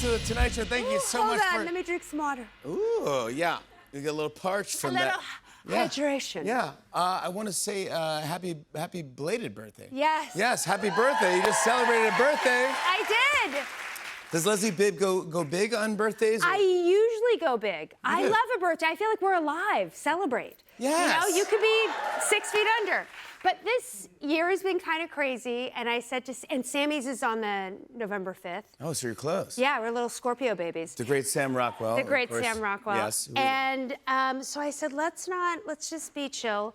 to the Tonight Show. Thank you so much Hold on, for... let me drink some water. Ooh, yeah. You get a little parched from that. Hydration. Yeah. I want to say happy belated birthday. Yes. Yes, happy birthday. You just celebrated a birthday. I did. Does Leslie Bibb go big on birthdays? I usually go big. I do? love a birthday. I feel like we're alive. Celebrate. Yes. You know, you could be 6 feet under. But this year has been kind of crazy, and I said and Sammy's is on the November 5th. Oh, so you're close. Yeah, we're little Scorpio babies. The great Sam Rockwell. The great of course. Sam Rockwell. Yes. And so I said, let's just be chill.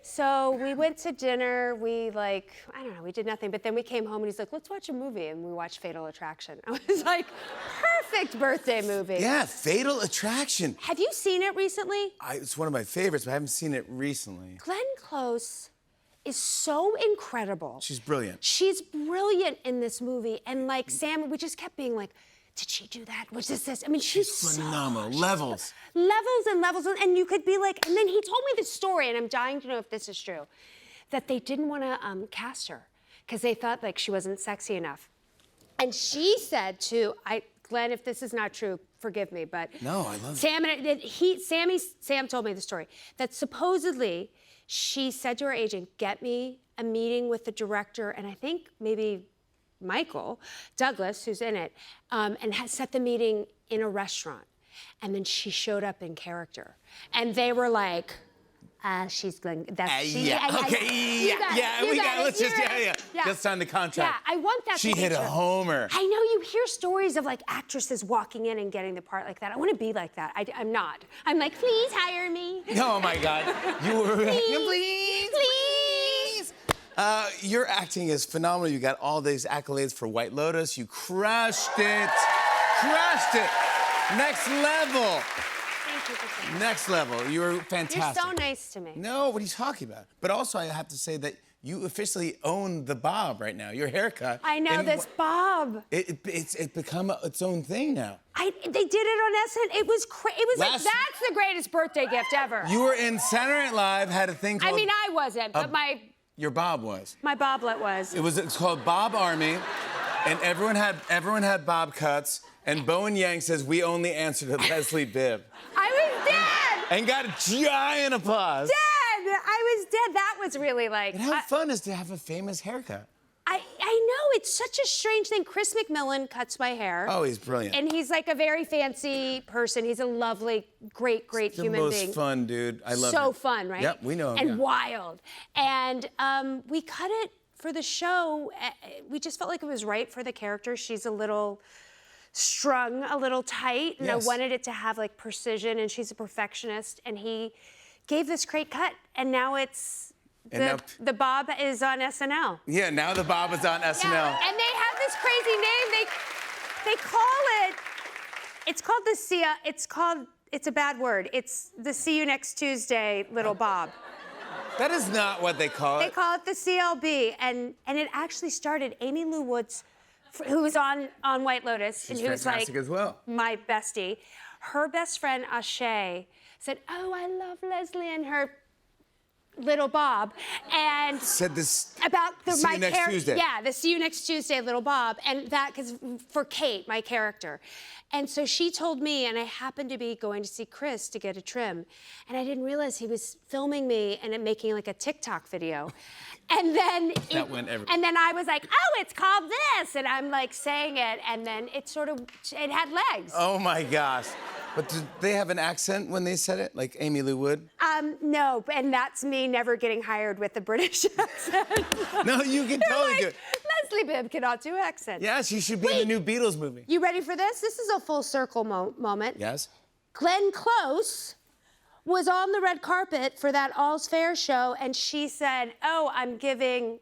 So we went to dinner, we did nothing, but then we came home and he's like, let's watch a movie, and we watched Fatal Attraction. I was like, perfect birthday movie. Yeah, Fatal Attraction. Have you seen it recently? It's one of my favorites, but I haven't seen it recently. Glenn Close is so incredible. She's brilliant. She's brilliant in this movie, and like Sam, we just kept being like, did she do that? Was this? I mean, she's phenomenal. Levels. Levels and levels, and you could be like, and then he told me this story, and I'm dying to know if this is true, that they didn't want to cast her because they thought like she wasn't sexy enough. And she said to Glenn, if this is not true, forgive me, but no, I love Sam and Sam told me the story that supposedly she said to her agent, get me a meeting with the director, and I think maybe Michael Douglas, who's in it, and has set the meeting in a restaurant. And then she showed up in character. And they were like, she's going, that's she. Yeah, okay, let's just sign the contract. Yeah, I want that She to be hit a true. homer. I know you hear stories of like actresses walking in and getting the part like that. I want to be like that. I'm not. I'm like, please hire me. Oh my God, you were, Please. Your acting is phenomenal. You got all these accolades for White Lotus. You crushed it. Crushed it. Next level. Thank you for saying Next level. You were fantastic. You're so nice to me. No, what are you talking about? But also, I have to say that you officially own the bob right now. Your haircut. I know this bob. It's become its own thing now. They did it on SN. It was like, that's the greatest birthday gift ever. You were in Saturday Night Live, had a thing called... I mean, I wasn't, but Your bob was. my boblet was. It's called Bob Army, and everyone had bob cuts, and Bowen Yang says, we only answer to Leslie Bibb. I was dead! And got a giant applause. Dead! I was dead. That was really like... And how fun is to have a famous haircut? I know, it's such a strange thing. Chris McMillan cuts my hair. Oh, he's brilliant. And he's like a very fancy person. He's a lovely, great human being. The most fun, dude. I love him. So fun, right? Yep, we know him, And yeah. wild. And we cut it for the show. We just felt like it was right for the character. She's a little strung, a little tight. And Yes. I wanted it to have like precision, and she's a perfectionist. And he gave this great cut, and now it's... The bob is on SNL. Yeah, now the bob is on SNL. Yeah, and they have this crazy name. They call it. It's called the it's a bad word. It's the See You Next Tuesday Little Bob. That is not what they call it. They call it the CLB, and it actually started Amy Lou Woods, who was on White Lotus, She's and who's fantastic like as well. my bestie. Her best friend Ashay said, "Oh, I love Leslie and her." Little Bob, and said this about See You Next Tuesday. Yeah, the See You Next Tuesday, Little Bob, and that because for Kate, my character, and so she told me, and I happened to be going to see Chris to get a trim, and I didn't realize he was filming me and making like a TikTok video, and then and then I was like, oh, it's called this, and I'm like saying it, and then it had legs. Oh my gosh. But did they have an accent when they said it, like Amy Lou Wood? No, and that's me never getting hired with the British accent. No, you can totally do it. Leslie Bibb cannot do accents. Yes, you should be in the new Beatles movie. You ready for this? This is a full circle moment. Yes. Glenn Close was on the red carpet for that All's Fair show, and she said, oh, I'm giving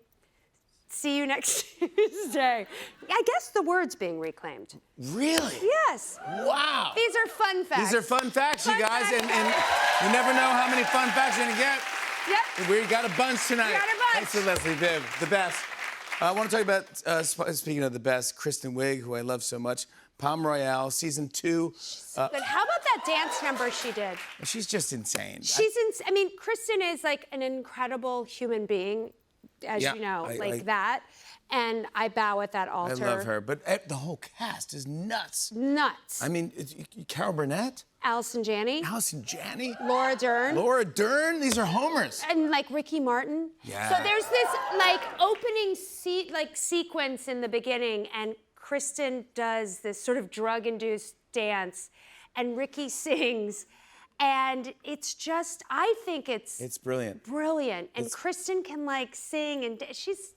See You Next Tuesday. I guess the word's being reclaimed. Really? Yes. Wow. These are fun facts. These are fun facts, you guys, facts. and you never know how many fun facts you're gonna get. Yep. We got a bunch tonight. We got a bunch. Thanks to Leslie Bibb, the best. I want to talk about, speaking of the best, Kristen Wiig, who I love so much. Palm Royale, season 2. But how about that dance number she did? She's just insane. I mean, Kristen is like an incredible human being, as you know, that. and I bow at that I altar. love her, but the whole cast is nuts. Nuts. I mean, Carol Burnett, Allison Janney, Allison Janney, Laura Dern. Laura Dern. These are homers. And like Ricky Martin. Yeah. So there's this like opening sequence in the beginning, and Kristen does this sort of drug-induced dance, and Ricky sings, and it's just, I think It's brilliant. brilliant. And Kristen can like sing, and she's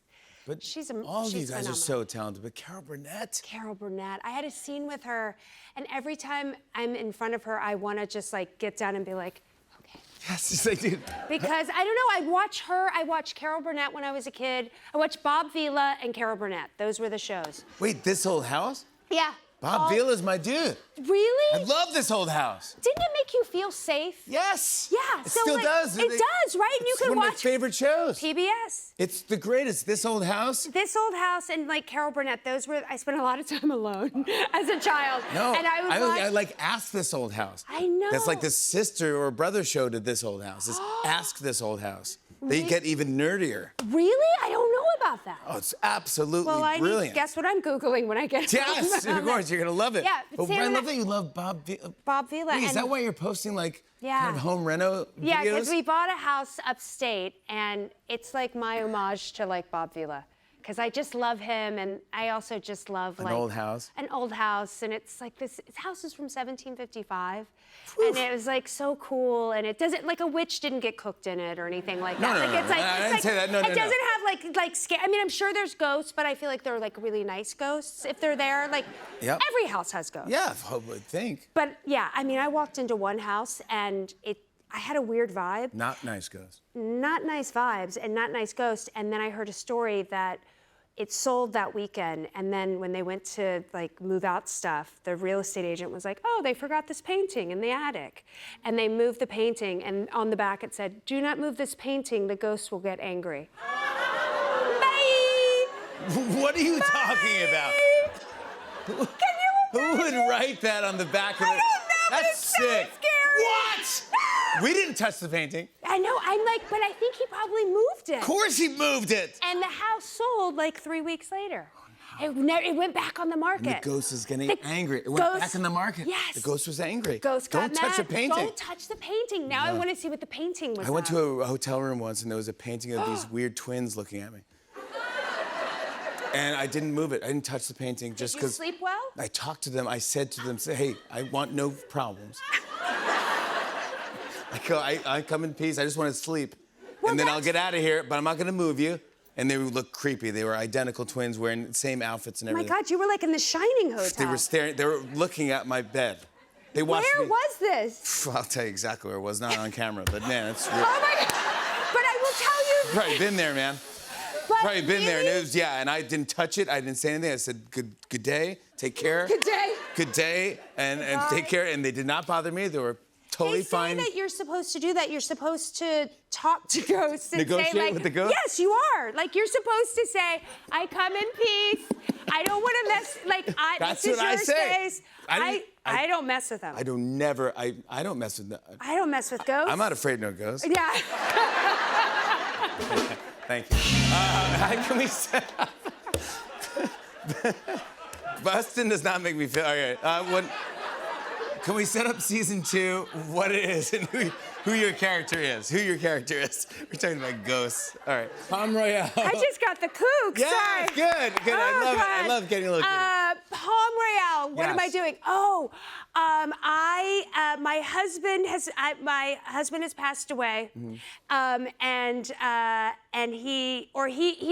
All these guys phenomenal. are so talented. But Carol Burnett. Carol Burnett. I had a scene with her, and every time I'm in front of her, I want to just like get down and be like, okay. Yes, it's like, dude. Because I don't know, I watch her, I watched Carol Burnett when I was a kid. I watched Bob Vila and Carol Burnett. Those were the shows. Wait, This Old House? Yeah. Bob Vila's my dude. Really? I love This Old House. Didn't it make you feel safe? Yes. Yeah. It so still like, does. It does, right? And you It's can one of my watch favorite shows. PBS. It's the greatest. This Old House. This Old House and like Carol Burnett, those were, I spent a lot of time alone as a child. No, And I would watch, I like Ask This Old House. I know. That's like this sister or brother show to This Old House. It's Ask This Old House. They get even nerdier. Really? I don't know about that. Oh, it's absolutely Well, brilliant. guess what I'm Googling when I get Yes, home. of course, you're gonna love it. Yeah, but Sam I and love I- that you love Bob Vila. Bob Vila. Wait, is and- that why you're posting like Yeah. kind of home reno videos? Yeah, because we bought a house upstate, and it's like my homage to like Bob Vila, because I just love him, and I also just love An like old house? An old house, and it's like this house is from 1755, and it was like so cool, and it doesn't like a witch didn't get cooked in it or anything like that. No, like it's like I it's didn't like, say that. No, it no, no. doesn't have like scare. I mean, I'm sure there's ghosts, but I feel like they're like really nice ghosts if they're there. Like Yep. every house has ghosts. Yeah, I would think. But yeah, I mean, I walked into one house and I had a weird vibe. Not nice ghost. Not nice vibes and not nice ghost. And then I heard a story that it sold that weekend. And then when they went to like move out stuff, the real estate agent was like, oh, they forgot this painting in the attic. And they moved the painting, and on the back it said, do not move this painting, the ghost will get angry. Bye! What are you talking about? Can you Who would write that on the back of it? I don't know, but That's it's so sick. scary. What? We didn't touch the painting. I know, I'm like, but I think he probably moved it. Of course he moved it. And the house sold like 3 weeks later. It went back on the market. And the ghost is getting The angry. It went ghost- back in the market. Yes. The ghost was angry. Ghost got Don't touch mad. the painting. Don't touch the painting. Now I want to see what the painting was. I went to a hotel room once and there was a painting of these weird twins looking at me. And I didn't move it. I didn't touch the painting just Did you because. sleep well? I talked to them. I said to them, hey, I want no problems. I come in peace. I just want to sleep. Well, and then I'll that's- get out of here, but I'm not going to move you. And they would look creepy. They were identical twins wearing the same outfits and Oh my everything. God, you were like in the Shining hotel. They were staring. They were looking at my bed. They watched Where me. was this? I'll tell you exactly where it was. Not on camera, but man, it's real. Oh my God. But I will tell you. Probably been there, man. But Probably been there, and really? it was and I didn't touch it. I didn't say anything. I said good day, take care. Good day. Good day, and take Bye. care. And they did not bother me. They were totally They say fine. that you're supposed to do that. You're supposed to talk to ghosts and Negotiate say like, with the ghost? yes, you are. Like you're supposed to say, I come in peace. I don't want to mess. Like That's this is what I your say. space. I don't mess with them. I don't never. I don't mess with them. I don't mess with ghosts. I'm not afraid of no ghosts. Yeah. Thank you. Can we set up? Bustin' does not make me feel. All right. Can we set up season 2? What it is and who your character is? Who your character is? We're talking about ghosts. All right. Palm Royale. I just got the kook. Yeah, Sorry. good. Oh, I love it. I God. love getting a little. Palm Royale. What am I Yes. doing? Oh, my husband has passed away, and he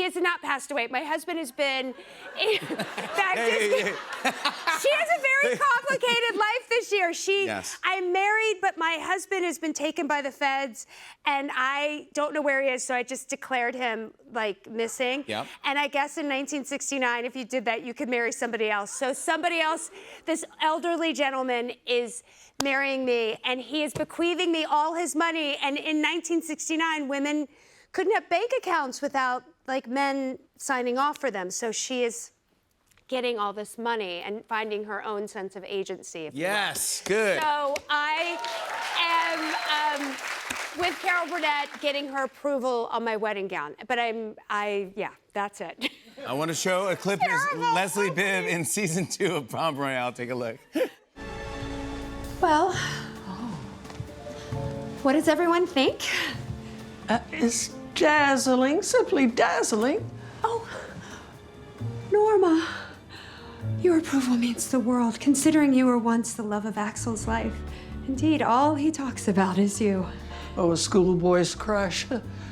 has not passed away. My husband has been. In fact, Hey. she has a very complicated life this year. Yes. I'm married, but my husband has been taken by the feds, and I don't know where he is, so I just declared him like missing. Yep. And I guess in 1969, if you did that, you could marry somebody else. So somebody else, this elderly gentleman is marrying me, and he is bequeathing me all his money. And in 1969, women couldn't have bank accounts without like men signing off for them. So she is getting all this money and finding her own sense of agency. if you will. Yes, good. So I am with Carol Burnett getting her approval on my wedding gown. But yeah, that's it. I want to show a clip of Leslie Bibb in season 2 of Prom Royale. Take a look. Well, what does everyone think? It's dazzling, simply dazzling. Oh, Norma, your approval means the world, considering you were once the love of Axel's life. Indeed, all he talks about is you. Oh, a schoolboy's crush.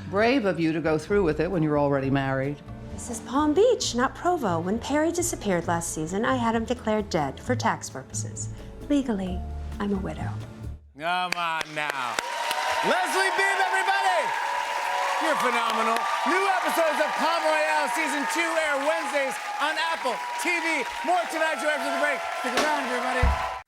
Brave of you to go through with it when you're already married. This is Palm Beach, not Provo. When Perry disappeared last season, I had him declared dead for tax purposes. Legally, I'm a widow. Come on now. Leslie Bibb, everybody! You're phenomenal. New episodes of Palm Royale Season 2 air Wednesdays on Apple TV. More tonight, after the break. Stick around, everybody.